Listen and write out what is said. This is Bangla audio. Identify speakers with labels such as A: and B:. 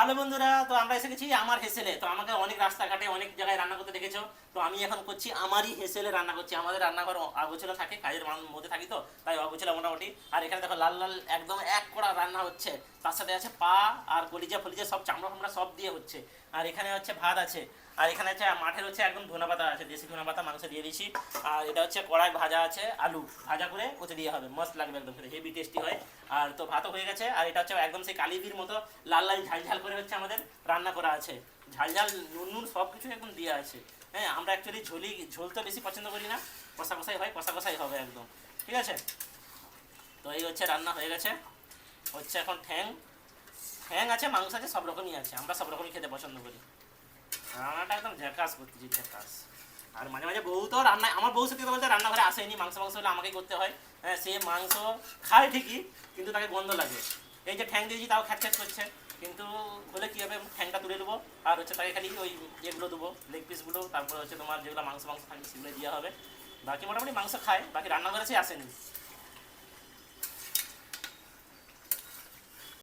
A: হ্যালো বন্ধুরা, তো আমরা এসে গেছি আমার হেসেলে। তো আমাকে অনেক রাস্তাঘাটে অনেক জায়গায় রান্না করতে দেখেছো। তো আমি এখন করছি আমারই হেসেলে রান্না করছি। আমাদের রান্নাঘর অগোছালো থাকে, কাজের মধ্যে থাকি, তো তাই অগোছালো মোটামুটি। আর এখানে দেখো লাল লাল একদম এক কড়া রান্না হচ্ছে। তার সাথে আছে পা আর কলিজা ফলিজা সব, চামড়া ফামড়া সব দিয়ে হচ্ছে। আর এখানে হচ্ছে ভাত আছে। আর এখানে হচ্ছে মাঠের হচ্ছে একদম ধনা পাতা আছে, দেশি ধনা পাতা, মাংস দিয়ে দিয়েছি। আর এটা হচ্ছে কড়াই ভাজা আছে, আলু ভাজা করে ওতে দিয়ে হবে, মস্ত লাগবে একদম খেতে, হেভি টেস্টি হয়। আর তো ভাতও হয়ে গেছে। আর এটা হচ্ছে একদম সেই কালিজির মতো লাল লাল ঝাল ঝাল করে হচ্ছে আমাদের রান্না করা আছে। ঝাল ঝাল নুন নুন সব কিছু একদম দেওয়া আছে। হ্যাঁ, আমরা অ্যাকচুয়ালি ঝোল তো বেশি পছন্দ করি না, কষা কষাই হয়, কষা কষাই হবে একদম। ঠিক আছে, তো এই হচ্ছে রান্না হয়ে গেছে। হচ্ছে এখন ঠ্যাং ঠ্যাং আছে, মাংস আছে, সব রকমই আছে। আমরা সব রকমই খেতে পছন্দ করি। রান্নাটা একদম ঝাকাস করতেছি, ঝাকাস। আর মাঝে মাঝে বউ তো রান্না, আমার বউ সত্যি কথা বলতে রান্নাঘরে আসেনি, মাংস মাংস হলে আমাকেই করতে হয়। হ্যাঁ, সে মাংস খায় ঠিকই, কিন্তু তাকে গন্ধ লাগে। এই যে ঠ্যাং দিয়েছি তাও খ্যাট খ্যাট করছে, কিন্তু হলে কী হবে, ঠ্যাংটা তুলে দেবো। আর হচ্ছে তাকে খালি ওই এগুলো দেবো, লেগ পিসগুলো, তারপরে হচ্ছে তোমার যেগুলো মাংস মাংস থাকবে সেগুলো দেওয়া হবে। বাকি মোটামুটি মাংস খায়, বাকি রান্নাঘরে সে আসেনি।